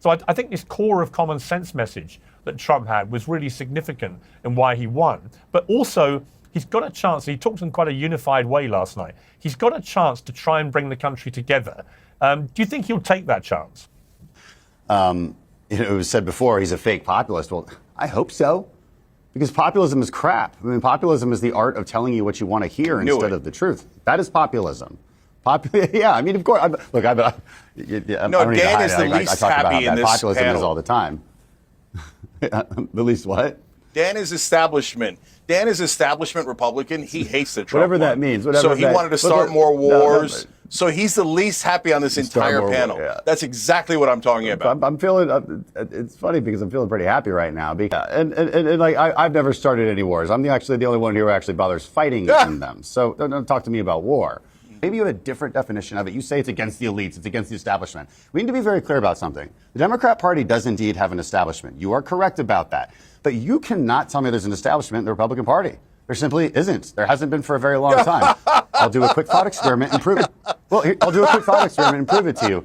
So I think this core of common sense message that Trump had was really significant in why he won. But also, he's got a chance. He talked in quite a unified way last night. He's got a chance to try and bring the country together. Do you think he'll take that chance? It was said before he's a fake populist. Well, I hope so. Because populism is crap. I mean, populism is the art of telling you what you want to hear instead of the truth. That is populism. Yeah, I mean, of course. No, Dan is the least happy in this populism panel. is all the time. The least what? Dan is establishment. Dan is establishment Republican. He hates the Trump. Whatever that means. So he wanted to start more wars. So he's the least happy on this entire panel. Yeah. That's exactly what I'm talking about. I'm feeling. It's funny because I'm feeling pretty happy right now. And like I've never started any wars. I'm actually the only one here who actually bothers fighting in them. So don't talk to me about war. Maybe you have a different definition of it. You say it's against the elites, it's against the establishment. We need to be very clear about something. The Democrat Party does indeed have an establishment. You are correct about that. But you cannot tell me there's an establishment in the Republican Party. There simply isn't. There hasn't been for a very long time. I'll do a quick thought experiment and prove it. Well, I'll do a quick thought experiment and prove it to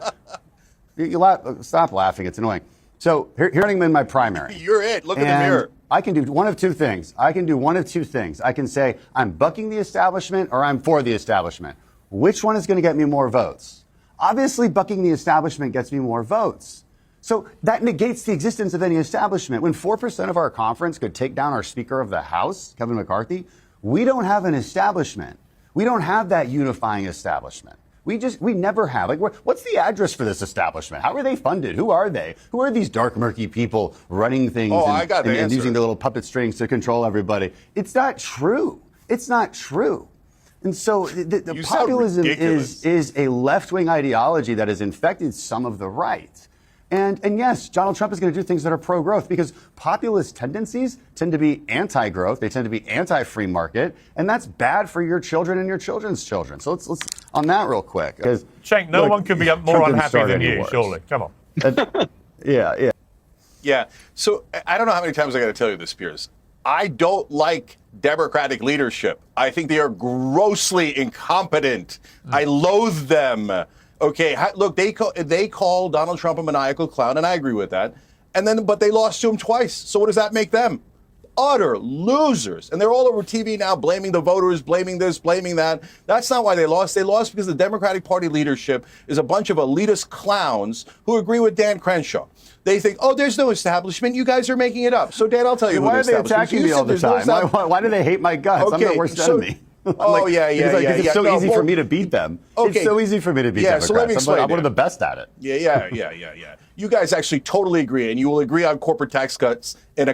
you. Stop laughing. It's annoying. So here I'm in my primary. You're it. Look in the mirror. I can do one of two things. I can say I'm bucking the establishment or I'm for the establishment. Which one is going to get me more votes? Obviously, bucking the establishment gets me more votes. So that negates the existence of any establishment. When 4% of our conference could take down our Speaker of the House, Kevin McCarthy, we don't have an establishment. We don't have that unifying establishment. We never have. Like, what's the address for this establishment? How are they funded? Who are they? Who are these dark, murky people running things and using their little puppet strings to control everybody? It's not true. It's not true. And so the populism is a left-wing ideology that has infected some of the right. And yes, Donald Trump is going to do things that are pro-growth because populist tendencies tend to be anti-growth. They tend to be anti-free market. And that's bad for your children and your children's children. So let's on that real quick. Cenk, no one could be more unhappy than you, surely. Come on. Yeah. So I don't know how many times I got to tell you this, Piers. I don't like Democratic leadership. I think they are grossly incompetent. I loathe them. Okay, look, they call Donald Trump a maniacal clown, and I agree with that. But they lost to him twice. So what does that make them? Utter losers. And they're all over TV now blaming the voters, blaming this, blaming that. That's not why they lost. They lost because the Democratic Party leadership is a bunch of elitist clowns who agree with Dan Crenshaw. They think, oh, there's no establishment. You guys are making it up. So, Dan, I'll tell you why are they attacking me all the time? Why do they hate my guts? Okay, I'm their worst enemy. It's so easy for me to beat them. Okay. It's so easy for me to beat Democrats. So let me explain. I'm one of the best at it. Yeah. You guys actually totally agree, and you will agree on corporate tax cuts in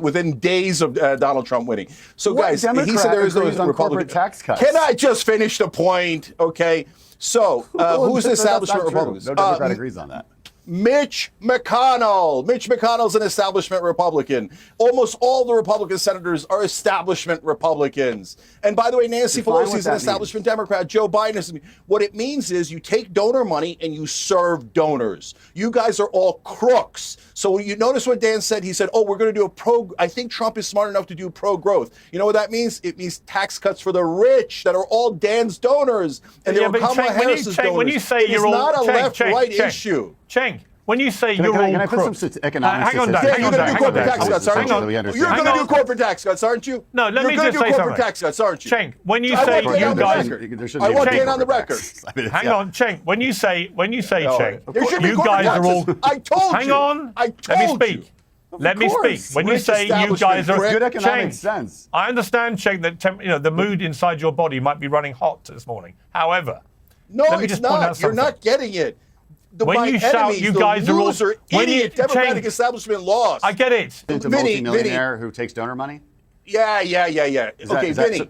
within days of Donald Trump winning. So, guys, he said there is no Republican tax cuts. Can I just finish the point? Okay. So, who's the establishment Republicans? No Democrat agrees on that. Mitch McConnell. Mitch McConnell's an establishment Republican. Almost all the Republican senators are establishment Republicans. And by the way, Nancy Pelosi is an establishment Democrat. Joe Biden is. What it means is you take donor money and you serve donors. You guys are all crooks. So you notice what Dan said? He said, we're going to do I think Trump is smart enough to do pro-growth. You know what that means? It means tax cuts for the rich that are all Dan's donors. And they're Kamala Harris's donors. When you say it's not a left-right issue. Cenk, when you say you're all crooks, hang on, you're going to do corporate tax cuts, aren't you? You're going to do corporate tax cuts, aren't you? No, let me just say something. You're going to do corporate tax cuts, aren't you? Cenk, when you say you guys, I want Dan on the record. Hang on, Cenk. When you say Cenk, you guys are all. I told you. Hang on. Let me speak. Let me speak. When you say you guys are good economic sense, I understand, Cenk, that the mood inside your body might be running hot this morning. However, no, it's not. You're not getting it. When you shout, you guys are all idiot Democratic establishment lost. I get it. Into multi-millionaire who takes donor money. Yeah. Okay, Vinny.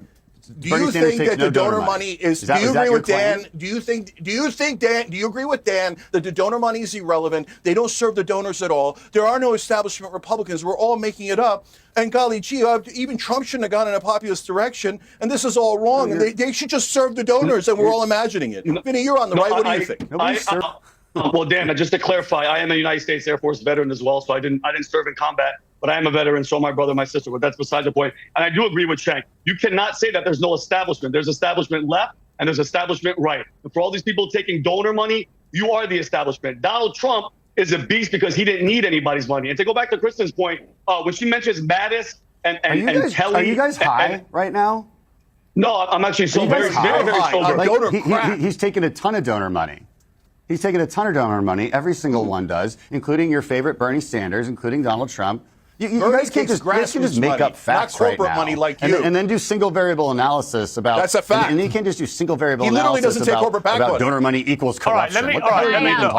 Do you think that the donor money is? Do you agree with Dan? Do you think Dan? Do you agree with Dan that the donor money is irrelevant? They don't serve the donors at all. There are no establishment Republicans. We're all making it up. And golly gee, even Trump shouldn't have gone in a populist direction. And this is all wrong. And they should just serve the donors. And we're all imagining it. Vinny, you're on the right. What do you think? Well, Dan, just to clarify, I am a United States Air Force veteran as well, so I didn't serve in combat, but I am a veteran, so my brother, my sister, but that's beside the point. And I do agree with Cenk. You cannot say that there's no establishment. There's establishment left and there's establishment right. And for all these people taking donor money, you are the establishment. Donald Trump is a beast because he didn't need anybody's money. And to go back to Kristen's point, when she mentions Mattis and Kelly, are you guys high right now? No, I'm actually so very sober. Like, he's taking a ton of donor money. He's taking a ton of donor money. Every single one does, including your favorite Bernie Sanders, including Donald Trump. You guys can't just make up facts not corporate right now. money like you. And then do single variable analysis about. That's a fact. And you can't just do single variable He literally analysis doesn't take corporate PAC about money. donor money equals corruption. All right, let me look.